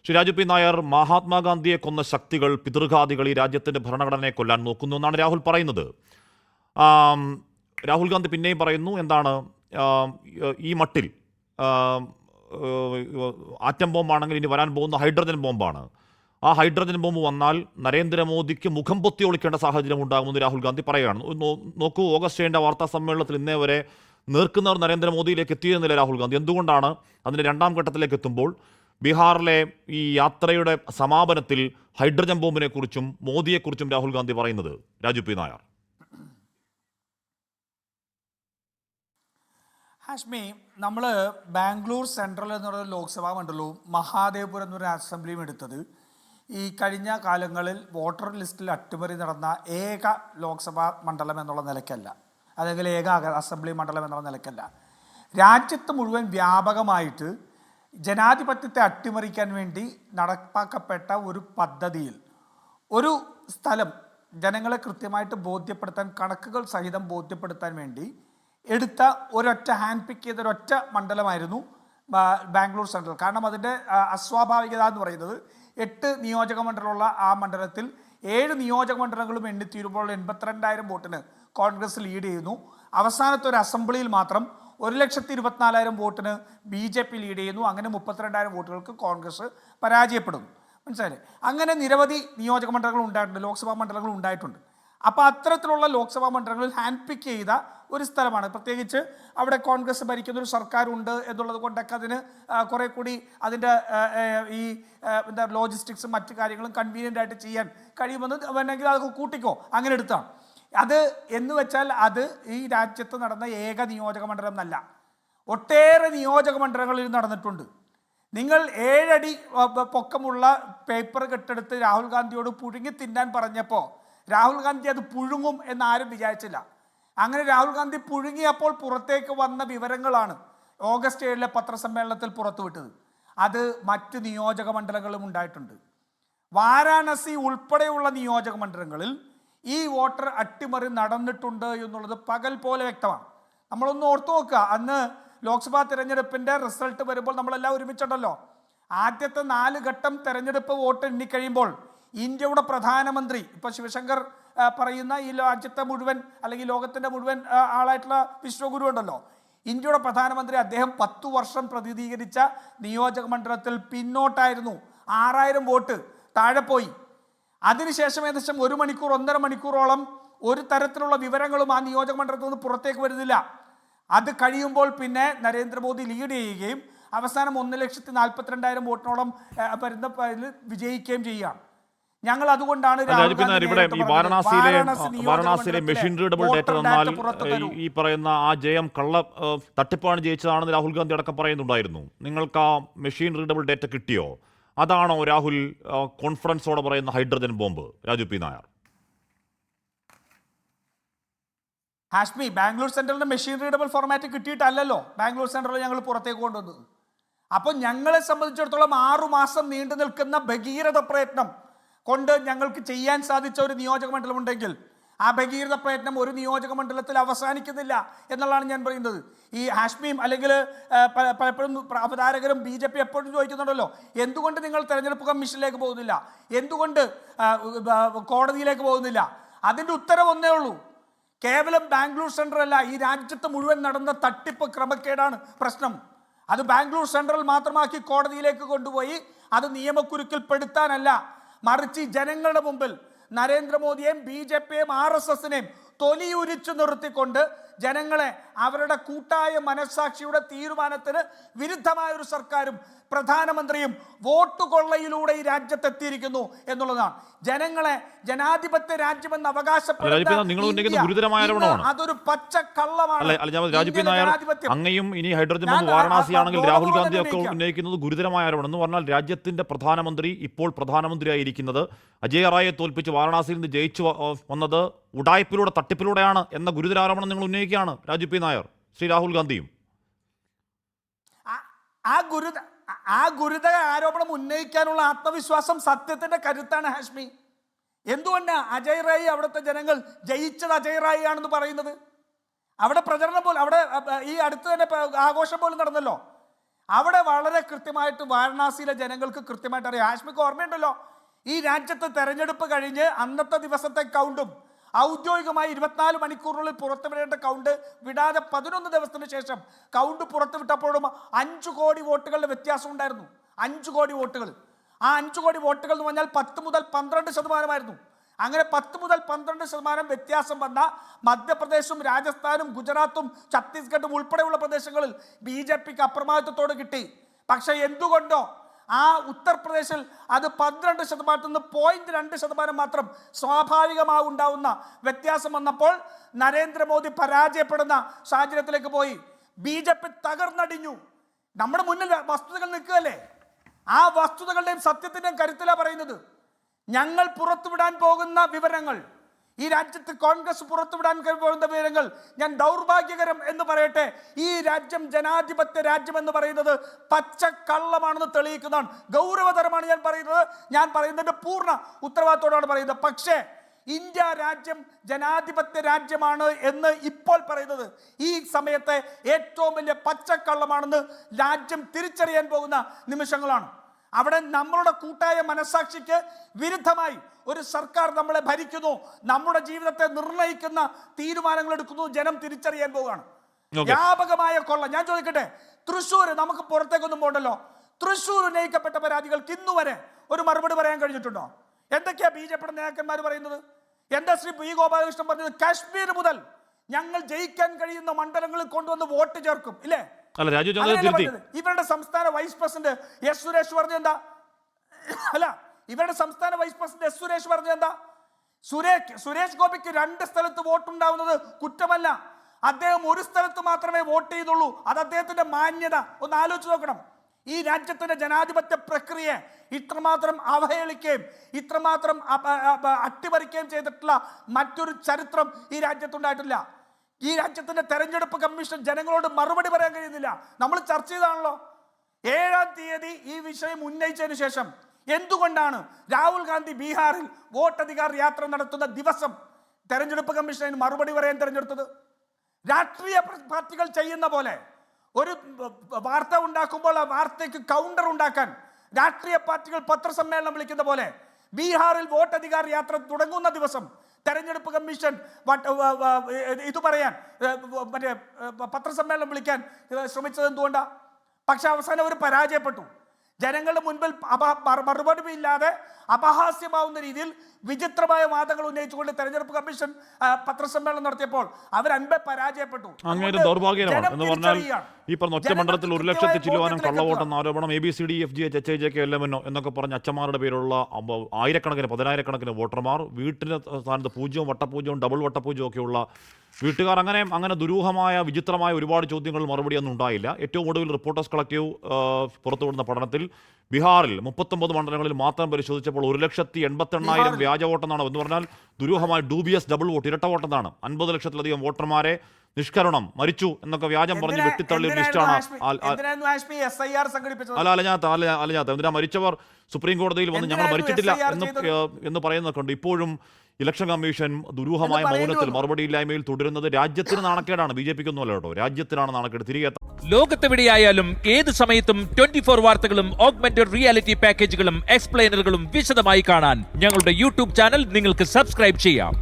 Shri Raju P Nair, മഹാത്മാഗാന്ധിയെ കൊന്ന ശക്തികൾ, പിതൃഘാതികൾ ഈ രാജ്യത്തിന്റെ ഭരണഘടനയെ കൊല്ലാൻ നോക്കുന്നു എന്നാണ് രാഹുൽ പറയുന്നത്. ആം, രാഹുൽ ഗാന്ധി പിന്നെയും പറയുന്നു എന്താണ്, ആം, ഈ മട്ടിൽ ആം, ആറ്റം ബോംബാണെങ്കിൽ ഇനി വരാൻ പോകുന്ന ഹൈഡ്രജൻ ബോംബാണ്. ആ ഹൈഡ്രജൻ ബോംബ് വന്നാൽ നരേന്ദ്രമോദിക്ക് മുഖം പൊത്തി ഒളിക്കേണ്ട സാഹചര്യം ഉണ്ടാകുമെന്ന് രാഹുൽ ഗാന്ധി പറയുകയാണ്. നോക്കൂ, ഓഗസ്റ്റ് 7 വാർത്താ സമ്മേളനത്തിൽ ഇന്നേ വരെ നേർക്കുന്നവർ നരേന്ദ്രമോദിയിലേക്ക് എത്തിയെന്നില്ല രാഹുൽ ഗാന്ധി. എന്തുകൊണ്ടാണ് അതിൻ്റെ രണ്ടാം ഘട്ടത്തിലേക്ക് എത്തുമ്പോൾ ബീഹാറിലെ ഈ യാത്രയുടെ സമാപനത്തിൽ ഹൈഡ്രജൻ ബോംബിനെ കുറിച്ചും മോദിയെക്കുറിച്ചും രാഹുൽ ഗാന്ധി പറയുന്നത്? രാജു പി നായർ. ഹാഷ്മി, നമ്മൾ ബാംഗ്ലൂർ സെൻട്രൽ എന്നുള്ള ലോക്സഭാ മണ്ഡലവും മഹാദേവപുരം എന്നൊരു അസംബ്ലിയും എടുത്തത് ഈ കഴിഞ്ഞ കാലങ്ങളിൽ വോട്ടർ ലിസ്റ്റിൽ അട്ടിമറി നടന്ന ഏക ലോക്സഭാ മണ്ഡലം എന്നുള്ള നിലയ്ക്കല്ല, അല്ലെങ്കിൽ ഏക അസംബ്ലി മണ്ഡലം എന്നുള്ള നിലയ്ക്കല്ല. രാജ്യത്ത് മുഴുവൻ വ്യാപകമായിട്ട് ജനാധിപത്യത്തെ അട്ടിമറിക്കാൻ വേണ്ടി നടപ്പാക്കപ്പെട്ട ഒരു പദ്ധതിയിൽ ഒരു സ്ഥലം ജനങ്ങളെ കൃത്യമായിട്ട് ബോധ്യപ്പെടുത്താൻ, കണക്കുകൾ സഹിതം ബോധ്യപ്പെടുത്താൻ വേണ്ടി എടുത്ത ഒരൊറ്റ ഹാൻഡ് പിക്ക് ചെയ്ത ഒരൊറ്റ മണ്ഡലമായിരുന്നു ബാംഗ്ലൂർ സെൻട്രൽ. കാരണം അതിൻ്റെ അസ്വാഭാവികത എന്ന് പറയുന്നത് 8 നിയോജക മണ്ഡലമുള്ള ആ മണ്ഡലത്തിൽ 7 നിയോജക മണ്ഡലങ്ങളും എണ്ണിത്തീരുമ്പോൾ 82,000 വോട്ടിന് കോൺഗ്രസ് ലീഡ് ചെയ്യുന്നു. അവസാനത്തെ ഒരു അസംബ്ലിയിൽ മാത്രം 1,24,000 വോട്ടിന് BJP ലീഡ് ചെയ്യുന്നു. അങ്ങനെ 32,000 വോട്ടുകൾക്ക് കോൺഗ്രസ് പരാജയപ്പെടുന്നു. മനസ്സിലായില്ലേ? അങ്ങനെ നിരവധി നിയോജക മണ്ഡലങ്ങൾ ഉണ്ടായിട്ടുണ്ട്, ലോക്സഭാ മണ്ഡലങ്ങൾ ഉണ്ടായിട്ടുണ്ട്. അപ്പോൾ അത്തരത്തിലുള്ള ലോക്സഭാ മണ്ഡലങ്ങളിൽ ഹാൻഡ് പിക്ക് ചെയ്ത ഒരു സ്ഥലമാണ്. പ്രത്യേകിച്ച് അവിടെ കോൺഗ്രസ് ഭരിക്കുന്നൊരു സർക്കാരുണ്ട് എന്നുള്ളത് കൊണ്ടൊക്കെ അതിന് കുറേ കൂടി അതിൻ്റെ ഈ എന്താ ലോജിസ്റ്റിക്സും മറ്റു കാര്യങ്ങളും കൺവീനിയൻ്റ് ആയിട്ട് ചെയ്യാൻ കഴിയുമെന്ന് വേണമെങ്കിൽ അതൊക്കെ കൂട്ടിക്കോ, അങ്ങനെ എടുത്താണ് അത്. എന്ന് വെച്ചാൽ അത് ഈ രാജ്യത്ത് നടന്ന ഏക നിയോജക മണ്ഡലം എന്നല്ല, ഒട്ടേറെ നിയോജക മണ്ഡലങ്ങളിൽ നടന്നിട്ടുണ്ട്. നിങ്ങൾ 7 അടി പൊക്കമുള്ള പേപ്പർ കെട്ടെടുത്ത് രാഹുൽ ഗാന്ധിയോട് പുഴുങ്ങി തിന്നാൻ പറഞ്ഞപ്പോൾ രാഹുൽ ഗാന്ധി അത് പുഴുങ്ങും എന്നാരും വിചാരിച്ചില്ല. അങ്ങനെ രാഹുൽ ഗാന്ധി പുഴുങ്ങിയപ്പോൾ പുറത്തേക്ക് വന്ന വിവരങ്ങളാണ് ഓഗസ്റ്റ് 7 പത്രസമ്മേളനത്തിൽ പുറത്തുവിട്ടത്. അത് മറ്റ് നിയോജക മണ്ഡലങ്ങളും ഉണ്ടായിട്ടുണ്ട്. വാരാണസി ഉൾപ്പെടെയുള്ള നിയോജക മണ്ഡലങ്ങളിൽ ഈ വോട്ടർ അട്ടിമറി നടന്നിട്ടുണ്ട് എന്നുള്ളത് പകൽ പോലെ വ്യക്തമാണ്. നമ്മളൊന്ന് ഓർത്തു നോക്കുക, അന്ന് ലോക്സഭാ തിരഞ്ഞെടുപ്പിൻ്റെ റിസൾട്ട് വരുമ്പോൾ നമ്മളെല്ലാം ഒരുമിച്ചുണ്ടല്ലോ. ആദ്യത്തെ 4 ഘട്ടം തെരഞ്ഞെടുപ്പ് വോട്ട് എണ്ണിക്കഴിയുമ്പോൾ ഇന്ത്യയുടെ പ്രധാനമന്ത്രി, ഇപ്പോൾ ശിവശങ്കർ പറയുന്ന ഈ രാജ്യത്തെ മുഴുവൻ അല്ലെങ്കിൽ ലോകത്തിൻ്റെ മുഴുവൻ ആളായിട്ടുള്ള വിശ്വഗുരു ഉണ്ടല്ലോ, ഇന്ത്യയുടെ പ്രധാനമന്ത്രി, അദ്ദേഹം 10 വർഷം പ്രതിനിധീകരിച്ച നിയോജക മണ്ഡലത്തിൽ പിന്നോട്ടായിരുന്നു. 6,000 വോട്ട് താഴെ പോയി. അതിനുശേഷം ഏകദേശം 1 മണിക്കൂർ 1.5 മണിക്കൂറോളം ഒരു തരത്തിലുള്ള വിവരങ്ങളും ആ നിയോജക മണ്ഡലത്തിൽ നിന്ന് പുറത്തേക്ക് വരുന്നില്ല. അത് കഴിയുമ്പോൾ പിന്നെ നരേന്ദ്രമോദി ലീഡ് ചെയ്യുകയും അവസാനം 1,42,000 വോട്ടിനോളം വരുന്ന വിജയിക്കുകയും ചെയ്യുകയാണ്. ഞങ്ങൾ അതുകൊണ്ടാണ് ഇവിടെ ഈ വാരണാസിയിലെ മെഷീൻ റീഡബിൾ ഡേറ്റ തന്നാൽ ഈ പറയുന്ന ആ ജയം തട്ടിപ്പാണ് ജയിച്ചതാണെന്ന് രാഹുൽ ഗാന്ധി അടക്കം പറയുന്നുണ്ടായിരുന്നു. നിങ്ങൾക്ക് ആ മെഷീൻ റീഡബിൾ ഡേറ്റ കിട്ടിയോ? അതാണോ രാഹുൽ കോൺഫറൻസോടെ പറയുന്ന hydrogen bomb? Raju P Nair. Hashmi, Bangalore സെൻട്രലിന്റെ മെഷീൻ റീഡബിൾ ഫോർമാറ്റ് കിട്ടിയിട്ടല്ലല്ലോ ബാംഗ്ലൂർ സെൻട്രൽ ഞങ്ങൾ പുറത്തേക്ക് കൊണ്ടുവന്നത്. അപ്പോൾ ഞങ്ങളെ സംബന്ധിച്ചിടത്തോളം 6 മാസം നീണ്ടു നിൽക്കുന്ന ഭഗീരഥ പ്രയത്നം കൊണ്ട് ഞങ്ങൾക്ക് ചെയ്യാൻ സാധിച്ച ഒരു നിയോജക മണ്ഡലം ഉണ്ടെങ്കിൽ ആ ഭഗീരഥ പ്രയത്നം ഒരു നിയോജക മണ്ഡലത്തിൽ അവസാനിക്കുന്നില്ല എന്നുള്ളതാണ് ഞാൻ പറയുന്നത്. ഈ ഹാഷ്മിയും അല്ലെങ്കിൽ പലപ്പോഴും അവതാരകരും BJP എപ്പോഴും ചോദിക്കുന്നുണ്ടല്ലോ, എന്തുകൊണ്ട് നിങ്ങൾ തെരഞ്ഞെടുപ്പ് കമ്മീഷനിലേക്ക് പോകുന്നില്ല, എന്തുകൊണ്ട് കോടതിയിലേക്ക് പോകുന്നില്ല? അതിൻ്റെ ഉത്തരവ് ഒന്നേ ഉള്ളൂ, കേവലം ബാംഗ്ലൂർ സെൻട്രൽ അല്ല, ഈ രാജ്യത്ത് മുഴുവൻ നടന്ന തട്ടിപ്പ് ക്രമക്കേടാണ് പ്രശ്നം. അത് ബാംഗ്ലൂർ സെൻട്രൽ മാത്രമാക്കി കോടതിയിലേക്ക് കൊണ്ടുപോയി അത് നിയമക്കുരുക്കിൽ പെടുത്താനല്ല, മറിച്ച് ജനങ്ങളുടെ മുമ്പിൽ നരേന്ദ്രമോദിയെയും BJPയെയും RSSനെയും തൊലിയുരിച്ചു നിർത്തിക്കൊണ്ട് ജനങ്ങളെ അവരുടെ കൂട്ടായ മനസ്സാക്ഷിയുടെ തീരുമാനത്തിന് വിരുദ്ധമായ ഒരു സർക്കാരും പ്രധാനമന്ത്രിയും വോട്ട് കൊള്ളയിലൂടെ ഈ രാജ്യത്തെത്തിയിരിക്കുന്നു എന്നുള്ളതാണ്. ജനങ്ങളെ ജനാധിപത്യ രാജ്യമെന്ന് അവകാശപ്പെടുന്ന അതൊരു പച്ചക്കള്ളമാണ്. അങ്ങയും ഇനി ഹൈഡ്രജൻ ബോംബ് വാരണാസിയാണെങ്കിൽ രാഹുൽ ഗാന്ധി ഒക്കെ ഉന്നയിക്കുന്നത് ഗുരുതരമായ ആരോപണം എന്ന് പറഞ്ഞാൽ രാജ്യത്തിന്റെ പ്രധാനമന്ത്രി, ഇപ്പോൾ പ്രധാനമന്ത്രിയായിരിക്കുന്നത്, അജയ് റായെ തോൽപ്പിച്ച് വാരണാസിയിൽ നിന്ന് ജയിച്ചു വന്നത് ഉഡായ്പിലൂടെ, തട്ടിപ്പിലൂടെയാണ് എന്ന ഗുരുതര ആരോപണം നിങ്ങൾ ഉന്നയിക്കുകയാണ് രാജു പി നായർ, ശ്രീ രാഹുൽ ഗാന്ധിയും. ആ ഗുരുതര ആരോപണം ഉന്നയിക്കാനുള്ള ആത്മവിശ്വാസം സത്യത്തിന്റെ കരുത്താണ് ഹാഷ്മി. എന്തുകൊണ്ടാണ് അജയ് റായി അവിടുത്തെ ജനങ്ങൾ ജയിച്ചത് അജയ് റായി ആണെന്ന് പറയുന്നത്? അവിടെ പ്രചരണം പോലും, അവിടെ ഈ അടുത്ത് തന്നെ ആഘോഷം പോലും നടന്നല്ലോ. അവിടെ വളരെ കൃത്യമായിട്ട് വാരണാസിയിലെ ജനങ്ങൾക്ക് കൃത്യമായിട്ട് അറിയാം. ഹാഷ്മിക്ക് ഓർമ്മയുണ്ടല്ലോ, ഈ രാജ്യത്ത് തെരഞ്ഞെടുപ്പ് കഴിഞ്ഞ് അന്നത്തെ ദിവസത്തെ കൗണ്ടും ഔദ്യോഗികമായി 24 മണിക്കൂറിനുള്ളിൽ പുറത്തുവിടേണ്ട കൗണ്ട് വിടാതെ 11 ദിവസത്തിന് ശേഷം കൗണ്ട് പുറത്തുവിട്ടപ്പോഴും 5 കോടി വോട്ടുകളുടെ വ്യത്യാസം ഉണ്ടായിരുന്നു. 5 കോടി വോട്ടുകൾ. ആ 5 കോടി വോട്ടുകൾ എന്ന് പറഞ്ഞാൽ 10 മുതൽ 12% അങ്ങനെ 10 മുതൽ 12% വ്യത്യാസം വന്ന മധ്യപ്രദേശും രാജസ്ഥാനും ഗുജറാത്തും ഛത്തീസ്ഗഡും ഉൾപ്പെടെയുള്ള പ്രദേശങ്ങളിൽ BJPക്ക് അപ്രമാദിത്വത്തോട് കിട്ടി. പക്ഷെ എന്തുകൊണ്ടോ ആ ഉത്തർപ്രദേശിൽ അത് 12% നിന്ന് 0.2% മാത്രം സ്വാഭാവികമാവുണ്ടാവുന്ന വ്യത്യാസം വന്നപ്പോൾ നരേന്ദ്രമോദി പരാജയപ്പെടുന്ന സാഹചര്യത്തിലേക്ക് പോയി. BJP തകർന്നടിഞ്ഞു. നമ്മുടെ മുന്നിൽ വസ്തുതകൾ നിൽക്കുകയല്ലേ. ആ വസ്തുതകളുടെയും സത്യത്തിന്റെയും കരുത്തിലാണ് പറയുന്നത്. ഞങ്ങൾ പുറത്തുവിടാൻ പോകുന്ന വിവരങ്ങൾ, ഈ രാജ്യത്ത് കോൺഗ്രസ് പുറത്തുവിടാൻ പോകുന്ന വിവരങ്ങൾ, ഞാൻ ദൗർഭാഗ്യകരം എന്ന് പറയട്ടെ, ഈ രാജ്യം ജനാധിപത്യ രാജ്യം എന്ന് പറയുന്നത് പച്ചക്കള്ളമാണെന്ന് തെളിയിക്കുന്നതാണ്. ഗൗരവതരമാണ് ഞാൻ പറയുന്നതിന്റെ പൂർണ്ണ ഉത്തരവാദിത്തോടാണ് പറയുന്നത്. പക്ഷേ ഇന്ത്യ രാജ്യം ജനാധിപത്യ രാജ്യമാണ് എന്ന് ഇപ്പോൾ പറയുന്നത് ഈ സമയത്തെ ഏറ്റവും വലിയ പച്ചക്കള്ളമാണെന്ന് രാജ്യം തിരിച്ചറിയാൻ പോകുന്ന നിമിഷങ്ങളാണ്. അവിടെ നമ്മളുടെ കൂട്ടായ മനസാക്ഷിക്ക് വിരുദ്ധമായി ഒരു സർക്കാർ നമ്മളെ ഭരിക്കുന്നു, നമ്മുടെ ജീവിതത്തെ നിർണ്ണയിക്കുന്ന തീരുമാനങ്ങൾ എടുക്കുന്നു, ജനം തിരിച്ചറിയാൻ പോവുകയാണ്. വ്യാപകമായ കൊള്ള. ഞാൻ ചോദിക്കട്ടെ, തൃശ്ശൂർ, നമുക്ക് പുറത്തേക്കൊന്നും പോകണ്ടല്ലോ, തൃശ്ശൂർ ഉന്നയിക്കപ്പെട്ട പരാതികൾക്ക് ഇന്നുവരെ ഒരു മറുപടി പറയാൻ കഴിഞ്ഞിട്ടുണ്ടോ? എന്തൊക്കെയാ BJPയുടെ നേതാക്കന്മാർ പറയുന്നത്? എന്താ ശ്രീ P. ഗോപാലകൃഷ്ണൻ പറഞ്ഞത്? കാശ്മീർ മുതൽ ഞങ്ങൾ ജയിക്കാൻ കഴിയുന്ന മണ്ഡലങ്ങളിൽ കൊണ്ടുവന്ന് വോട്ട് ചേർക്കും, ഇല്ലേ? ഇവരുടെ സംസ്ഥാന വൈസ് പ്രസിഡന്റ് എസ് സുരേഷ് പറഞ്ഞത് എന്താ? ഇവരുടെ സംസ്ഥാന വൈസ് പ്രസിഡന്റ് എസ് സുരേഷ് പറഞ്ഞത് എന്താ? സുരേഷ് ഗോപിക്ക് 2 സ്ഥലത്ത് വോട്ടുണ്ടാവുന്നത് കുറ്റമല്ല, അദ്ദേഹം ഒരു സ്ഥലത്ത് മാത്രമേ വോട്ട് ചെയ്തുള്ളൂ, അത് അദ്ദേഹത്തിന്റെ മാന്യത. ഒന്ന് ആലോചിച്ച് നോക്കണം. ഈ രാജ്യത്തിന്റെ ജനാധിപത്യ പ്രക്രിയയെ ഇത്രമാത്രം അവഹേളിക്കുകയും ഇത്രമാത്രം അട്ടിമറിക്കുകയും ചെയ്തിട്ടുള്ള മറ്റൊരു ചരിത്രം ഈ രാജ്യത്തുണ്ടായിട്ടില്ല. ഈ രാജ്യത്തിന്റെ തെരഞ്ഞെടുപ്പ് കമ്മീഷൻ ജനങ്ങളോട് മറുപടി പറയാൻ കഴിയുന്നില്ല. നമ്മൾ ചർച്ച ചെയ്താണല്ലോ 7-ാം തീയതി ഈ വിഷയം ഉന്നയിച്ചതിന് ശേഷം എന്തുകൊണ്ടാണ് രാഹുൽ ഗാന്ധി ബീഹാറിൽ വോട്ടധികാർ യാത്ര നടത്തുന്ന ദിവസം തെരഞ്ഞെടുപ്പ് കമ്മീഷന് മറുപടി പറയാൻ തെരഞ്ഞെടുത്തത്? രാഷ്ട്രീയ പാർട്ടികൾ ചെയ്യുന്ന പോലെ ഒരു വാർത്ത ഉണ്ടാക്കുമ്പോൾ ആ വാർത്തയ്ക്ക് കൗണ്ടർ ഉണ്ടാക്കാൻ രാഷ്ട്രീയ പാർട്ടികൾ പത്രസമ്മേളനം വിളിക്കുന്ന പോലെ ബീഹാറിൽ വോട്ടധികാർ യാത്ര തുടങ്ങുന്ന ദിവസം തെരഞ്ഞെടുപ്പ് കമ്മീഷൻ ഇത് പറയാൻ മറ്റേ പത്രസമ്മേളനം വിളിക്കാൻ ശ്രമിച്ചത് എന്തുകൊണ്ടാണ്? പക്ഷെ അവസാനം അവർ പരാജയപ്പെട്ടു. ജനങ്ങളുടെ മുൻപിൽ മറുപടി ഇല്ലാതെ അപഹാസ്യമാവുന്ന രീതിയിൽ വിചിത്രമായ വാദങ്ങൾ ഉന്നയിച്ചുകൊണ്ട് തെരഞ്ഞെടുപ്പ് കമ്മീഷൻ പത്രസമ്മേളനം നടത്തിയപ്പോൾ അവർ പരാജയപ്പെട്ടു. അങ്ങനെ ദൗർഭാഗ്യമാണ് എന്ന് പറഞ്ഞാൽ ഈ പറഞ്ഞ ഒറ്റ മണ്ഡലത്തിൽ 1 ലക്ഷത്തി ചില്ലുവാനും കള്ളവോട്ടെന്ന ആരോപണം ABCD-FG-HIJK LMNO എന്നൊക്കെ പറഞ്ഞ അച്ഛന്മാരുടെ പേരുള്ള ആയിരക്കണക്കിന് 10,000-കണക്കിന് വോട്ടർമാർ, വീട്ടിന് സ്ഥാനത്ത് 0, വട്ടപൂജ്യവും ഡബിൾ വട്ടപൂജ്യവും ഒക്കെയുള്ള വീട്ടുകാർ, അങ്ങനെ ദുരൂഹമായ വിചിത്രമായ ഒരുപാട് ചോദ്യങ്ങൾ മറുപടിയൊന്നും ഉണ്ടായില്ല. ഏറ്റവും ഒടുവിൽ റിപ്പോർട്ടേഴ്സ് കളക്റ്റീവ് പുറത്തുവിടുന്ന പഠനത്തിൽ ബീഹാറിൽ 39 മണ്ഡലങ്ങളിൽ മാത്രം പരിശോധിച്ചപ്പോൾ 1,88,000 വ്യാജ വോട്ടെന്നാണ്. എന്ന് പറഞ്ഞാൽ ദുരൂഹമായ ഡൂബിയസ് ഡബിൾ വോട്ട്, ഇരട്ട വോട്ടെന്നാണ്. 50 ലക്ഷത്തിലധികം വോട്ടർമാരെ നിഷ്കരണം, മരിച്ചു എന്നൊക്കെ വ്യാജം പറഞ്ഞ് വെട്ടിത്തള്ളിയ ലിസ്റ്റാണ്. അലഞ്ഞാത്ത എന്തിനാ മരിച്ചവർ സുപ്രീം കോടതിയിൽ വന്ന് ഞങ്ങൾ മരിച്ചിട്ടില്ല എന്ന് പറയുന്നതൊക്കെ ഉണ്ട്. ഇപ്പോഴും ഇലക്ഷൻ കമ്മീഷൻ ദുരൂഹമായ മൗനത്തിൽ മറുപടിയില്ലായ്മയിൽ തുടരുന്നത് രാജ്യത്തിന് നാണക്കേടാണ്. BJPക്കൊന്നും അല്ല കേട്ടോ, രാജ്യത്തിനാണ് നാണക്കേട്. തിരികെ ലോകത്തെവിടെയായാലും ഏത് സമയത്തും 24 വാർത്തകളും ഓഗ്മെന്റഡ് റിയാലിറ്റി പാക്കേജുകളും എക്സ്പ്ലെയിനറുകളും വിശദമായി കാണാൻ ഞങ്ങളുടെ YouTube ചാനൽ നിങ്ങൾക്ക് സബ്സ്ക്രൈബ് ചെയ്യാം.